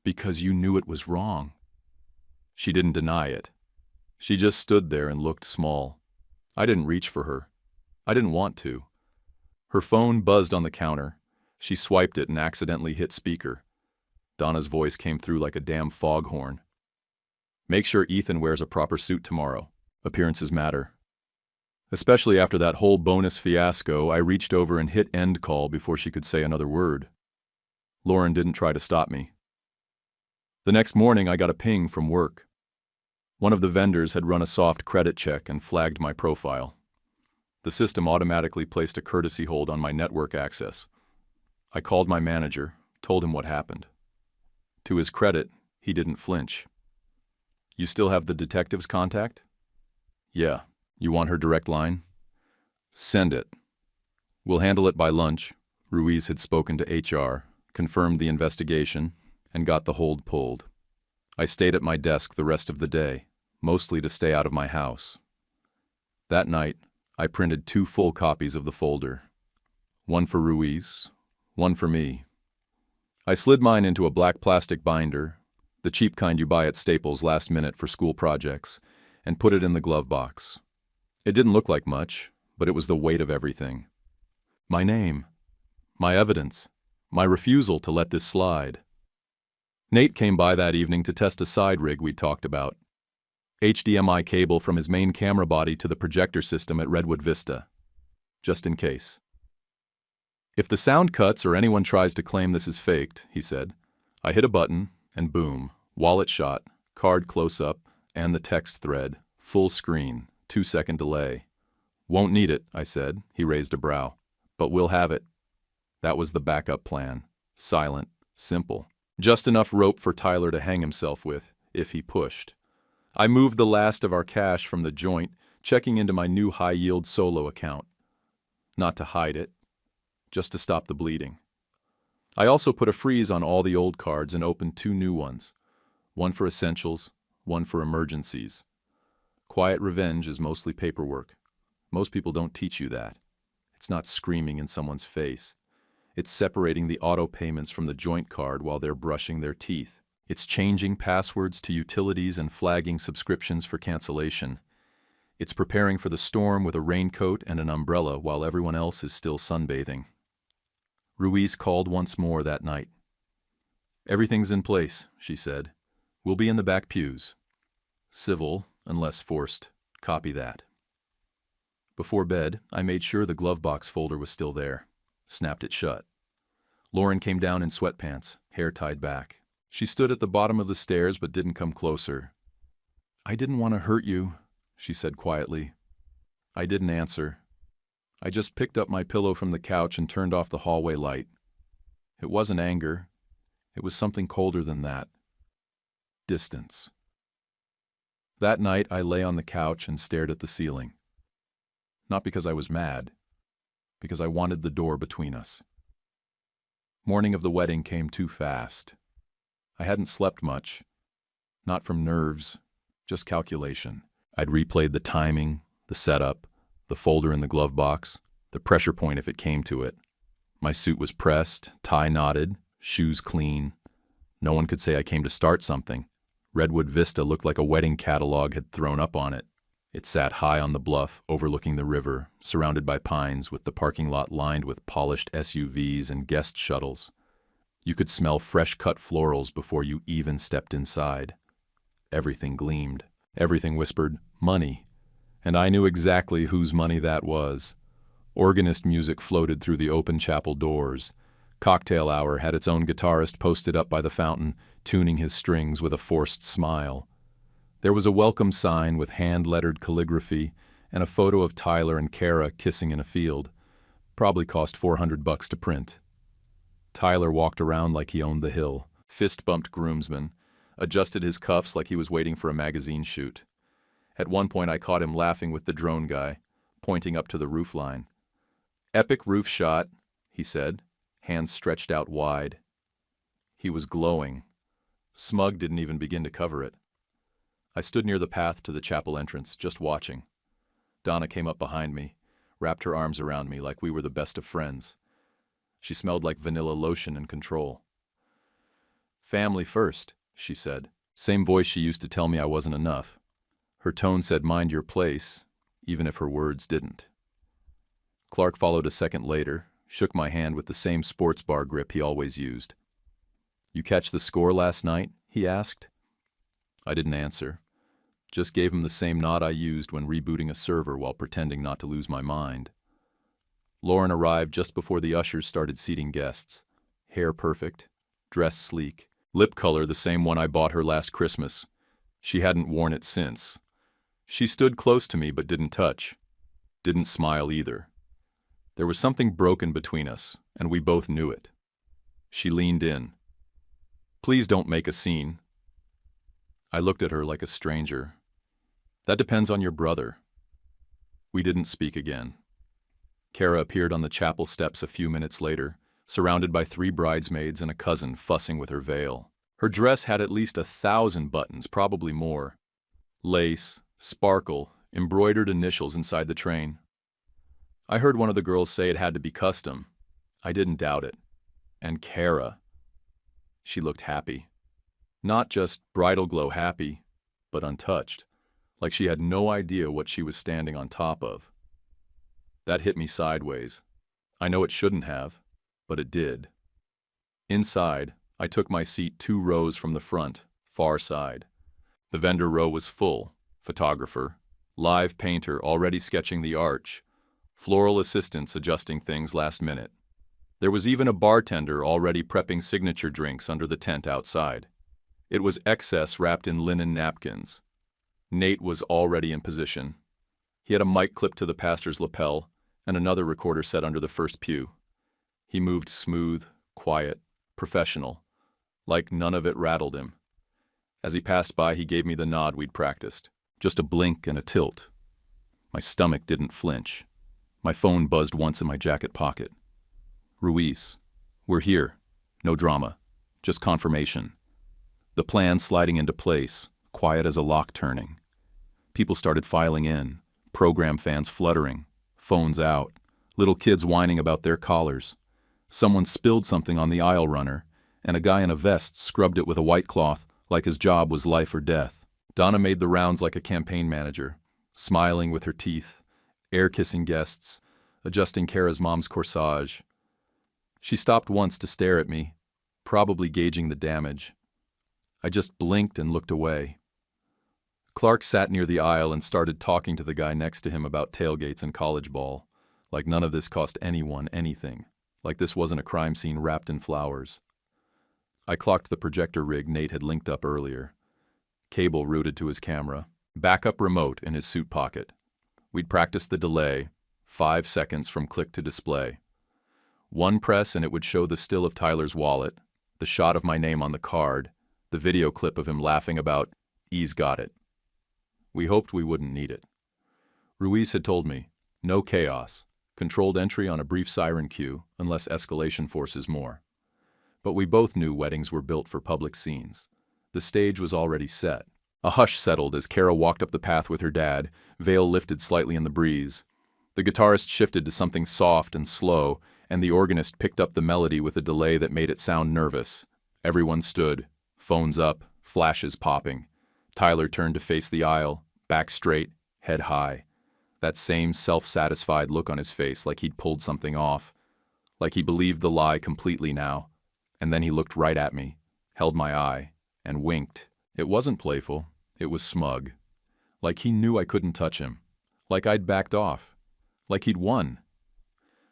Because you knew it was wrong. She didn't deny it. She just stood there and looked small. I didn't reach for her. I didn't want to. Her phone buzzed on the counter. She swiped it and accidentally hit speaker. Donna's voice came through like a damn foghorn. Make sure Ethan wears a proper suit tomorrow. Appearances matter. Especially after that whole bonus fiasco, I reached over and hit end call before she could say another word. Lauren didn't try to stop me. The next morning, I got a ping from work. One of the vendors had run a soft credit check and flagged my profile. The system automatically placed a courtesy hold on my network access. I called my manager, told him what happened. To his credit, he didn't flinch. You still have the detective's contact? Yeah. You want her direct line? Send it. We'll handle it by lunch. Ruiz had spoken to HR, confirmed the investigation, and got the hold pulled. I stayed at my desk the rest of the day, mostly to stay out of my house. That night, I printed 2 full copies of the folder. One for Ruiz, one for me. I slid mine into a black plastic binder, the cheap kind you buy at Staples last minute for school projects, and put it in the glove box. It didn't look like much, but it was the weight of everything. My name, my evidence, my refusal to let this slide. Nate came by that evening to test a side rig we'd talked about. HDMI cable from his main camera body to the projector system at Redwood Vista. Just in case. If the sound cuts or anyone tries to claim this is faked, he said, I hit a button, and boom, wallet shot, card close-up, and the text thread, full screen, 2-second delay. Won't need it, I said. He raised a brow. But we'll have it. That was the backup plan. Silent, simple. Just enough rope for Tyler to hang himself with, if he pushed. I moved the last of our cash from the joint, checking into my new high-yield solo account. Not to hide it, just to stop the bleeding. I also put a freeze on all the old cards and opened 2 new ones. One for essentials, one for emergencies. Quiet revenge is mostly paperwork. Most people don't teach you that. It's not screaming in someone's face. It's separating the auto payments from the joint card while they're brushing their teeth. It's changing passwords to utilities and flagging subscriptions for cancellation. It's preparing for the storm with a raincoat and an umbrella while everyone else is still sunbathing. Ruiz called once more that night. "Everything's in place," she said. "We'll be in the back pews. Civil, unless forced. Copy that." Before bed, I made sure the glove box folder was still there. Snapped it shut. Lauren came down in sweatpants, hair tied back. She stood at the bottom of the stairs but didn't come closer. "I didn't want to hurt you," she said quietly. I didn't answer. I just picked up my pillow from the couch and turned off the hallway light. It wasn't anger. It was something colder than that. Distance. That night, I lay on the couch and stared at the ceiling. Not because I was mad, because I wanted the door between us. Morning of the wedding came too fast. I hadn't slept much. Not from nerves, just calculation. I'd replayed the timing, the setup, the folder in the glove box, the pressure point if it came to it. My suit was pressed, tie knotted, shoes clean. No one could say I came to start something. Redwood Vista looked like a wedding catalog had thrown up on it. It sat high on the bluff, overlooking the river, surrounded by pines with the parking lot lined with polished SUVs and guest shuttles. You could smell fresh-cut florals before you even stepped inside. Everything gleamed. Everything whispered, "Money." And I knew exactly whose money that was. Organist music floated through the open chapel doors. Cocktail hour had its own guitarist posted up by the fountain, tuning his strings with a forced smile. There was a welcome sign with hand-lettered calligraphy and a photo of Tyler and Kara kissing in a field. Probably cost $400 to print. Tyler walked around like he owned the hill, fist-bumped groomsmen, adjusted his cuffs like he was waiting for a magazine shoot. At one point I caught him laughing with the drone guy, pointing up to the roofline. "Epic roof shot," he said, hands stretched out wide. He was glowing. Smug didn't even begin to cover it. I stood near the path to the chapel entrance, just watching. Donna came up behind me, wrapped her arms around me like we were the best of friends. She smelled like vanilla lotion and control. "Family first," she said. Same voice she used to tell me I wasn't enough. Her tone said, "Mind your place," even if her words didn't. Clark followed a second later, shook my hand with the same sports bar grip he always used. "You catch the score last night?" he asked. I didn't answer. Just gave him the same nod I used when rebooting a server while pretending not to lose my mind. Lauren arrived just before the ushers started seating guests. Hair perfect, dress sleek, lip color the same one I bought her last Christmas. She hadn't worn it since. She stood close to me but didn't touch. Didn't smile either. There was something broken between us, and we both knew it. She leaned in. "Please don't make a scene." I looked at her like a stranger. "That depends on your brother." We didn't speak again. Kara appeared on the chapel steps a few minutes later, surrounded by 3 bridesmaids and a cousin fussing with her veil. Her dress had at least 1,000 buttons, probably more. Lace, sparkle, embroidered initials inside the train. I heard one of the girls say it had to be custom. I didn't doubt it. And Kara. She looked happy. Not just bridal glow happy, but untouched, like she had no idea what she was standing on top of. That hit me sideways. I know it shouldn't have, but it did. Inside, I took my seat 2 rows from the front, far side. The vendor row was full, photographer, live painter already sketching the arch, floral assistants adjusting things last minute. There was even a bartender already prepping signature drinks under the tent outside. It was excess wrapped in linen napkins. Nate was already in position. He had a mic clipped to the pastor's lapel and another recorder set under the first pew. He moved smooth, quiet, professional, like none of it rattled him. As he passed by, he gave me the nod we'd practiced. Just a blink and a tilt. My stomach didn't flinch. My phone buzzed once in my jacket pocket. "Ruiz, we're here. No drama. Just confirmation." The plan sliding into place, quiet as a lock turning. People started filing in, program fans fluttering, phones out, little kids whining about their collars. Someone spilled something on the aisle runner, and a guy in a vest scrubbed it with a white cloth like his job was life or death. Donna made the rounds like a campaign manager, smiling with her teeth, air-kissing guests, adjusting Kara's mom's corsage. She stopped once to stare at me, probably gauging the damage. I just blinked and looked away. Clark sat near the aisle and started talking to the guy next to him about tailgates and college ball, like none of this cost anyone anything, like this wasn't a crime scene wrapped in flowers. I clocked the projector rig Nate had linked up earlier. Cable routed to his camera, backup remote in his suit pocket. We'd practiced the delay, 5 seconds from click to display. One press and it would show the still of Tyler's wallet, the shot of my name on the card, the video clip of him laughing about, "He's got it." We hoped we wouldn't need it. Ruiz had told me, no chaos, controlled entry on a brief siren cue unless escalation forces more. But we both knew weddings were built for public scenes. The stage was already set. A hush settled as Kara walked up the path with her dad, veil lifted slightly in the breeze. The guitarist shifted to something soft and slow, and the organist picked up the melody with a delay that made it sound nervous. Everyone stood, phones up, flashes popping. Tyler turned to face the aisle, back straight, head high. That same self-satisfied look on his face, like he'd pulled something off, like he believed the lie completely now. And then he looked right at me, held my eye, and winked. It wasn't playful, it was smug. Like he knew I couldn't touch him. Like I'd backed off. Like he'd won.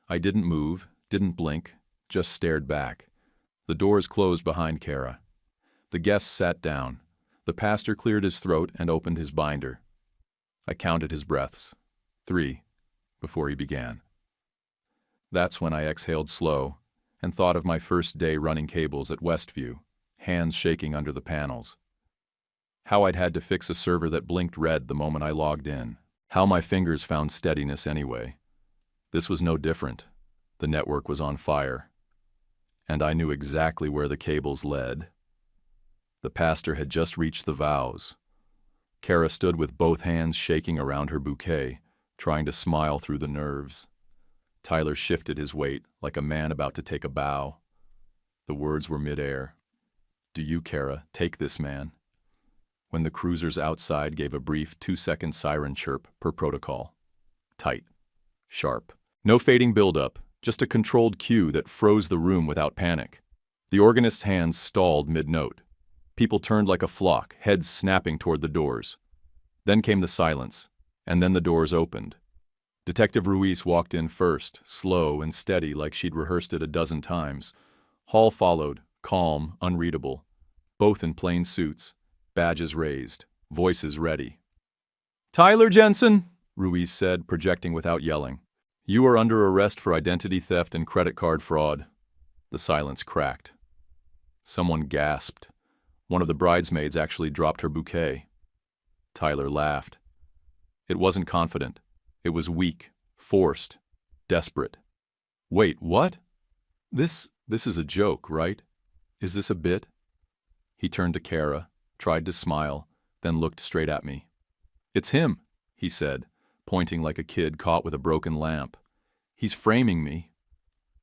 I didn't move, didn't blink, just stared back. The doors closed behind Kara. The guests sat down. The pastor cleared his throat and opened his binder. I counted his breaths. 3, before he began. That's when I exhaled slow and thought of my first day running cables at Westview, hands shaking under the panels. How I'd had to fix a server that blinked red the moment I logged in. How my fingers found steadiness anyway. This was no different. The network was on fire. And I knew exactly where the cables led. The pastor had just reached the vows. Kara stood with both hands shaking around her bouquet, trying to smile through the nerves. Tyler shifted his weight like a man about to take a bow. The words were midair. "Do you, Kara, take this man?" When the cruisers outside gave a brief 2-second siren chirp per protocol. Tight. Sharp. No fading buildup, just a controlled cue that froze the room without panic. The organist's hands stalled mid-note. People turned like a flock, heads snapping toward the doors. Then came the silence, and then the doors opened. Detective Ruiz walked in first, slow and steady like she'd rehearsed it a dozen times. Hall followed, calm, unreadable. Both in plain suits, badges raised, voices ready. "Tyler Jensen," Ruiz said, projecting without yelling. "You are under arrest for identity theft and credit card fraud." The silence cracked. Someone gasped. One of the bridesmaids actually dropped her bouquet. Tyler laughed. It wasn't confident. It was weak, forced, desperate. "Wait, what? This is a joke, right? Is this a bit?" He turned to Kara, tried to smile, then looked straight at me. "It's him," he said, pointing like a kid caught with a broken lamp. "He's framing me.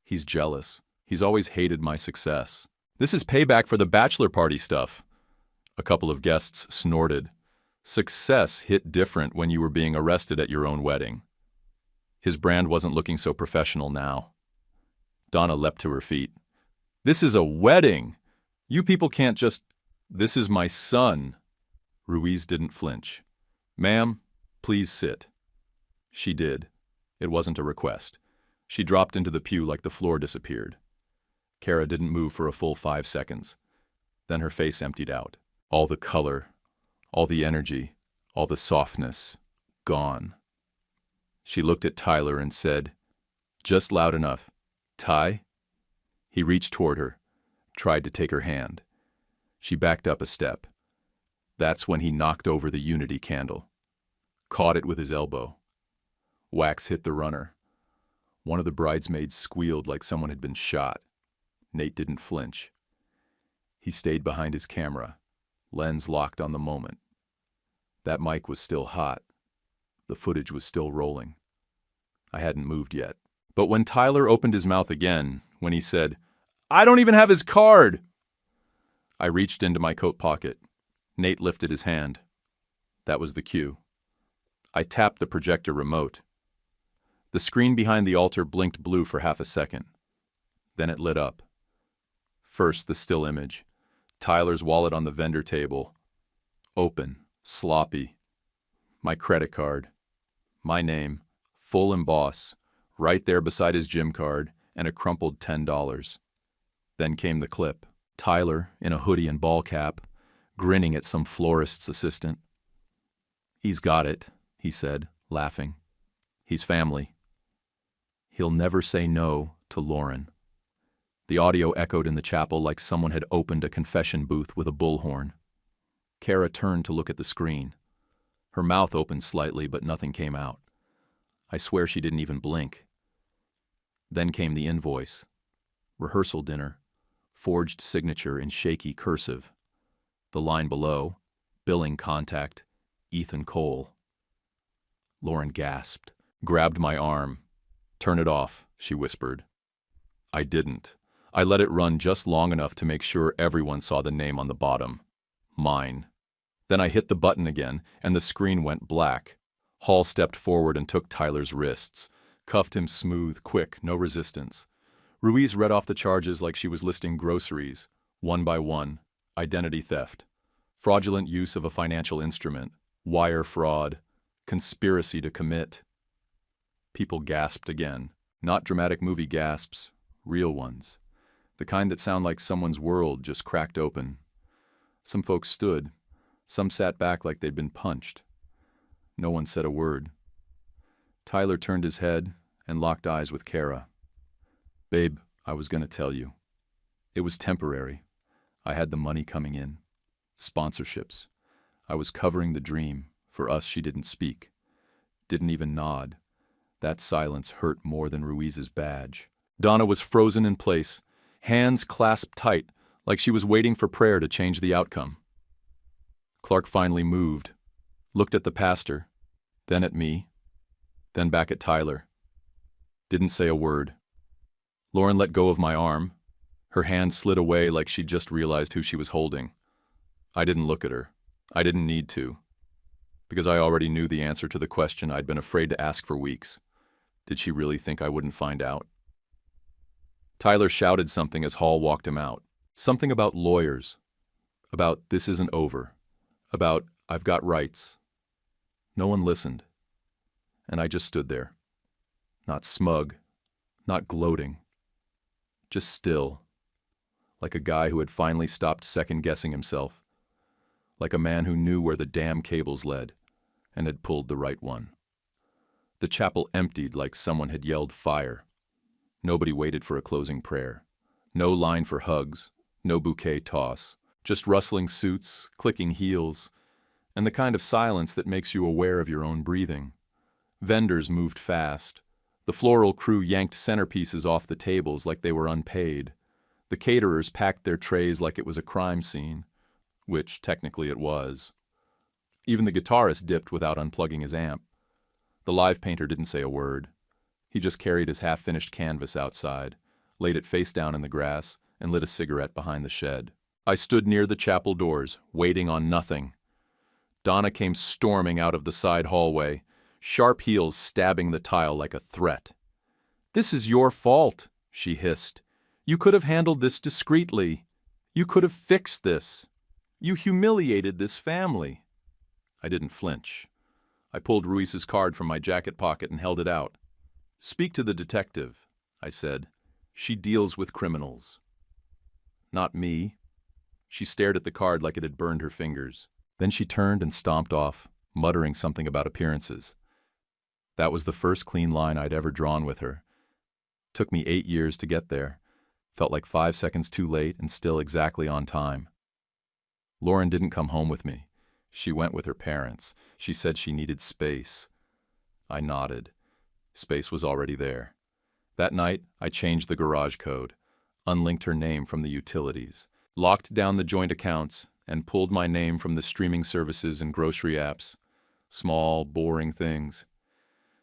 He's jealous. He's always hated my success. This is payback for the bachelor party stuff." A couple of guests snorted. Success hit different when you were being arrested at your own wedding. His brand wasn't looking so professional now. Donna leapt to her feet. "This is a wedding! You people can't just... This is my son." Ruiz didn't flinch. "Ma'am, please sit." She did. It wasn't a request. She dropped into the pew like the floor disappeared. Kara didn't move for a full 5 seconds. Then her face emptied out. All the color, all the energy, all the softness, gone. She looked at Tyler and said, "Just loud enough. Ty?" He reached toward her, tried to take her hand. She backed up a step. That's when he knocked over the unity candle. Caught it with his elbow. Wax hit the runner. One of the bridesmaids squealed like someone had been shot. Nate didn't flinch. He stayed behind his camera, lens locked on the moment. That mic was still hot. The footage was still rolling. I hadn't moved yet. But when Tyler opened his mouth again, when he said, "I don't even have his card," I reached into my coat pocket. Nate lifted his hand. That was the cue. I tapped the projector remote. The screen behind the altar blinked blue for half a second. Then it lit up. First, the still image. Tyler's wallet on the vendor table. Open, sloppy. My credit card. My name, full emboss, right there beside his gym card, and a crumpled $10. Then came the clip. Tyler, in a hoodie and ball cap, grinning at some florist's assistant. "He's got it," he said, laughing. "He's family. He'll never say no to Lauren." The audio echoed in the chapel like someone had opened a confession booth with a bullhorn. Kara turned to look at the screen. Her mouth opened slightly, but nothing came out. I swear she didn't even blink. Then came the invoice. Rehearsal dinner. Forged signature in shaky cursive. The line below, billing contact, Ethan Cole. Lauren gasped, grabbed my arm. "Turn it off," she whispered. I didn't. I let it run just long enough to make sure everyone saw the name on the bottom. Mine. Then I hit the button again, and the screen went black. Hall stepped forward and took Tyler's wrists, cuffed him smooth, quick, no resistance. Ruiz read off the charges like she was listing groceries, one by one. Identity theft, fraudulent use of a financial instrument, wire fraud, conspiracy to commit. People gasped again. Not dramatic movie gasps, real ones. The kind that sound like someone's world just cracked open. Some folks stood. Some sat back like they'd been punched. No one said a word. Tyler turned his head and locked eyes with Kara. "Babe, I was going to tell you. It was temporary. I had the money coming in. Sponsorships. I was covering the dream. For us, she didn't speak. Didn't even nod. That silence hurt more than Ruiz's badge. Donna was frozen in place, hands clasped tight, like she was waiting for prayer to change the outcome. Clark finally moved, looked at the pastor, then at me, then back at Tyler. Didn't say a word. Lauren let go of my arm. Her hand slid away like she'd just realized who she was holding. I didn't look at her. I didn't need to. Because I already knew the answer to the question I'd been afraid to ask for weeks. Did she really think I wouldn't find out? Tyler shouted something as Hall walked him out. Something about lawyers. About this isn't over. About I've got rights. No one listened. And I just stood there. Not smug. Not gloating. Just still. Like a guy who had finally stopped second-guessing himself. Like a man who knew where the damn cables led and had pulled the right one. The chapel emptied like someone had yelled fire. Nobody waited for a closing prayer. No line for hugs. No bouquet toss. Just rustling suits, clicking heels, and the kind of silence that makes you aware of your own breathing. Vendors moved fast. The floral crew yanked centerpieces off the tables like they were unpaid. The caterers packed their trays like it was a crime scene, which technically it was. Even the guitarist dipped without unplugging his amp. The live painter didn't say a word. He just carried his half-finished canvas outside, laid it face down in the grass, and lit a cigarette behind the shed. I stood near the chapel doors, waiting on nothing. Donna came storming out of the side hallway, sharp heels stabbing the tile like a threat. "This is your fault," she hissed. "You could have handled this discreetly. You could have fixed this. You humiliated this family." I didn't flinch. I pulled Ruiz's card from my jacket pocket and held it out. "Speak to the detective," I said. "She deals with criminals." "Not me." She stared at the card like it had burned her fingers. Then she turned and stomped off, muttering something about appearances. That was the first clean line I'd ever drawn with her. Took me 8 years to get there. Felt like 5 seconds too late and still exactly on time. Lauren didn't come home with me. She went with her parents. She said she needed space. I nodded. Space was already there. That night, I changed the garage code, unlinked her name from the utilities, locked down the joint accounts, and pulled my name from the streaming services and grocery apps. Small, boring things.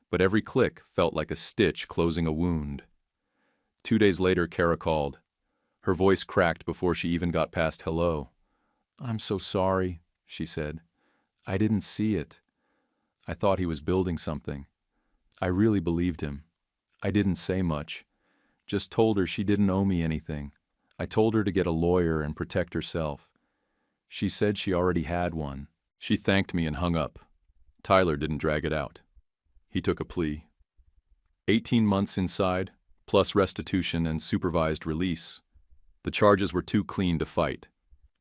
But every click felt like a stitch closing a wound. 2 days later, Kara called. Her voice cracked before she even got past hello. "I'm so sorry," she said. "I didn't see it. I thought he was building something. I really believed him. I didn't say much. Just told her she didn't owe me anything. I told her to get a lawyer and protect herself. She said she already had one." She thanked me and hung up. Tyler didn't drag it out. He took a plea. 18 months inside, plus restitution and supervised release. The charges were too clean to fight.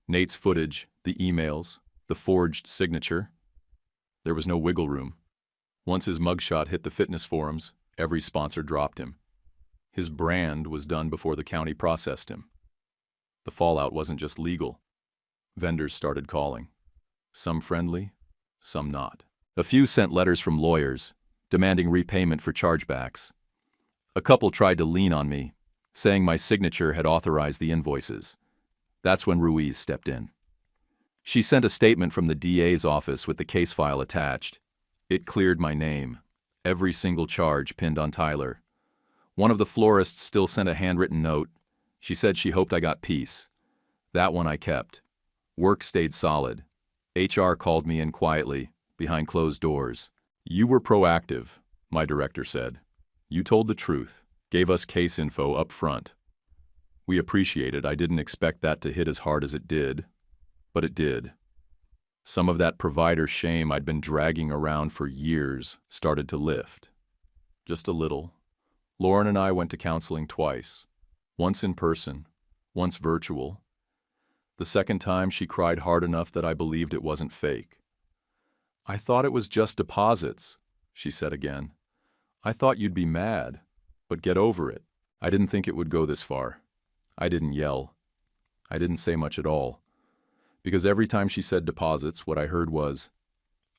Nate's footage, the emails, the forged signature. There was no wiggle room. Once his mugshot hit the fitness forums, every sponsor dropped him. His brand was done before the county processed him. The fallout wasn't just legal. Vendors started calling. Some friendly, some not. A few sent letters from lawyers, demanding repayment for chargebacks. A couple tried to lean on me, saying my signature had authorized the invoices. That's when Ruiz stepped in. She sent a statement from the DA's office with the case file attached. It cleared my name, every single charge pinned on Tyler. One of the florists still sent a handwritten note. She said she hoped I got peace. That one I kept. Work stayed solid. HR called me in quietly, behind closed doors. "You were proactive," my director said. "You told the truth, gave us case info up front. We appreciate it. I didn't expect that to hit as hard as it did, but it did." Some of that provider shame I'd been dragging around for years started to lift. Just a little. Lauren and I went to counseling twice. Once in person, once virtual. The second time she cried hard enough that I believed it wasn't fake. "I thought it was just deposits," she said again. "I thought you'd be mad, but get over it." I didn't think it would go this far. I didn't yell. I didn't say much at all. Because every time she said deposits, what I heard was,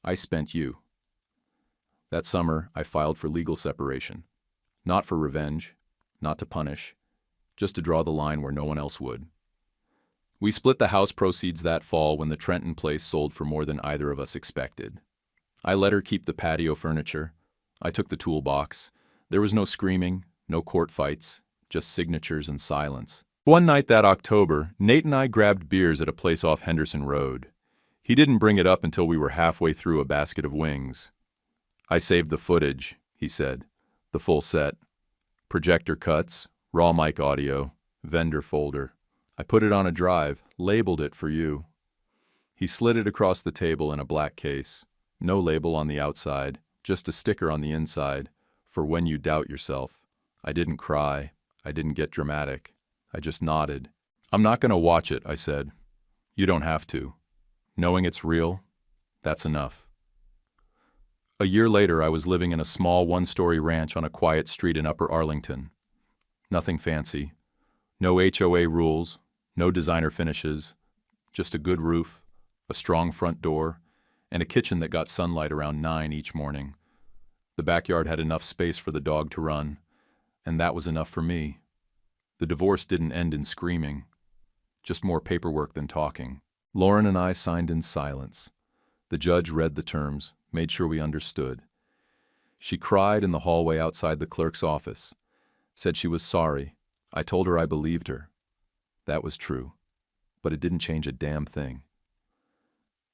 "I spent you." That summer, I filed for legal separation. Not for revenge, not to punish, just to draw the line where no one else would. We split the house proceeds that fall when the Trenton place sold for more than either of us expected. I let her keep the patio furniture. I took the toolbox. There was no screaming, no court fights, just signatures and silence. One night that October, Nate and I grabbed beers at a place off Henderson Road. He didn't bring it up until we were halfway through a basket of wings. "I saved the footage," he said. "The full set. Projector cuts, raw mic audio, vendor folder. I put it on a drive, labeled it for you." He slid it across the table in a black case. No label on the outside, just a sticker on the inside, for when you doubt yourself. I didn't cry. I didn't get dramatic. I just nodded. "I'm not going to watch it," I said. "You don't have to. Knowing it's real, that's enough." A year later, I was living in a small one-story ranch on a quiet street in Upper Arlington. Nothing fancy. No HOA rules, no designer finishes, just a good roof, a strong front door, and a kitchen that got sunlight around 9 each morning. The backyard had enough space for the dog to run, and that was enough for me. The divorce didn't end in screaming, just more paperwork than talking. Lauren and I signed in silence. The judge read the terms, made sure we understood. She cried in the hallway outside the clerk's office, said she was sorry. I told her I believed her. That was true, but it didn't change a damn thing.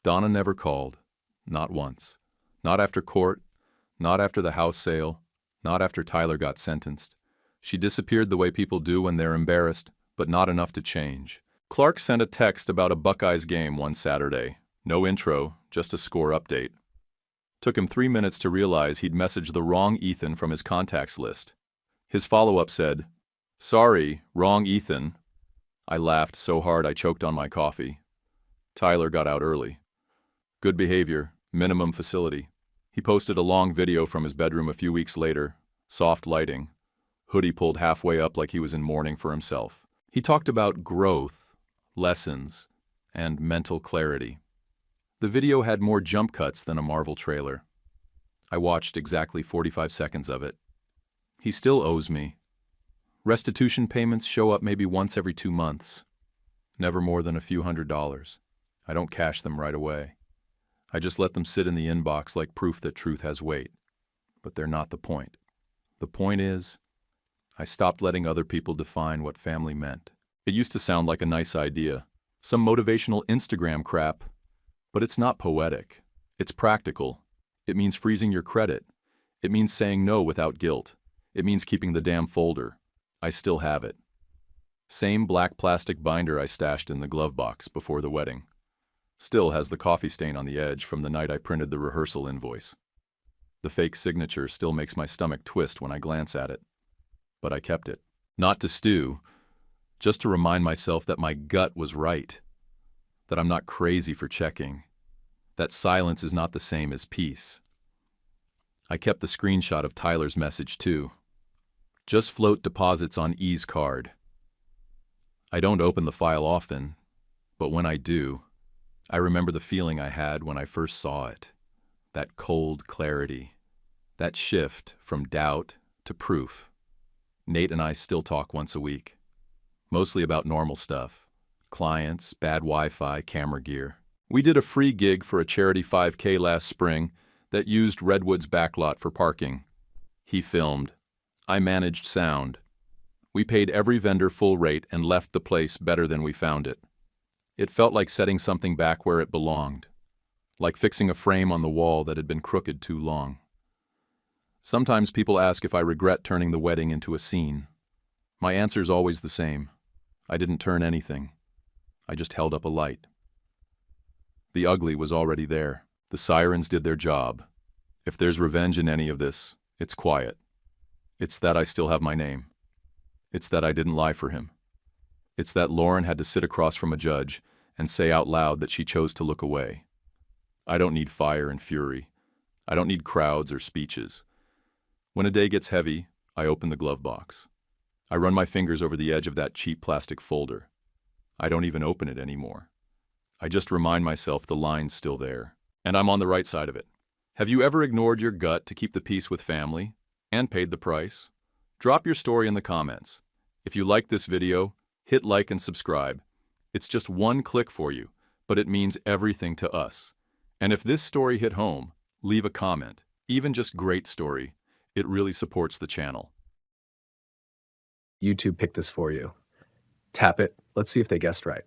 Donna never called, not once. Not after court, not after the house sale, not after Tyler got sentenced. She disappeared the way people do when they're embarrassed, but not enough to change. Clark sent a text about a Buckeyes game one Saturday. No intro, just a score update. Took him 3 minutes to realize he'd messaged the wrong Ethan from his contacts list. His follow-up said, "Sorry, wrong Ethan." I laughed so hard I choked on my coffee. Tyler got out early. Good behavior, minimum facility. He posted a long video from his bedroom a few weeks later, soft lighting, hoodie pulled halfway up like he was in mourning for himself. He talked about growth, lessons, and mental clarity. The video had more jump cuts than a Marvel trailer. I watched exactly 45 seconds of it. He still owes me. Restitution payments show up maybe once every 2 months. Never more than a few $100s. I don't cash them right away. I just let them sit in the inbox like proof that truth has weight. But they're not the point. The point is, I stopped letting other people define what family meant. It used to sound like a nice idea, some motivational Instagram crap, but it's not poetic. It's practical. It means freezing your credit. It means saying no without guilt. It means keeping the damn folder. I still have it. Same black plastic binder I stashed in the glove box before the wedding. Still has the coffee stain on the edge from the night I printed the rehearsal invoice. The fake signature still makes my stomach twist when I glance at it. But I kept it. Not to stew, just to remind myself that my gut was right. That I'm not crazy for checking. That silence is not the same as peace. I kept the screenshot of Tyler's message too. Just float deposits on E's card. I don't open the file often, but when I do, I remember the feeling I had when I first saw it. That cold clarity. That shift from doubt to proof. Nate and I still talk once a week. Mostly about normal stuff. Clients, bad Wi-Fi, camera gear. We did a free gig for a charity 5K last spring that used Redwood's backlot for parking. He filmed. I managed sound. We paid every vendor full rate and left the place better than we found it. It felt like setting something back where it belonged. Like fixing a frame on the wall that had been crooked too long. Sometimes people ask if I regret turning the wedding into a scene. My answer's always the same. I didn't turn anything. I just held up a light. The ugly was already there. The sirens did their job. If there's revenge in any of this, it's quiet. It's that I still have my name. It's that I didn't lie for him. It's that Lauren had to sit across from a judge and say out loud that she chose to look away. I don't need fire and fury. I don't need crowds or speeches. When a day gets heavy, I open the glove box. I run my fingers over the edge of that cheap plastic folder. I don't even open it anymore. I just remind myself the line's still there, and I'm on the right side of it. Have you ever ignored your gut to keep the peace with family and paid the price? Drop your story in the comments. If you like this video, hit like and subscribe. It's just one click for you, but it means everything to us. And if this story hit home, leave a comment, even just great story. It really supports the channel. YouTube picked this for you. Tap it. Let's see if they guessed right.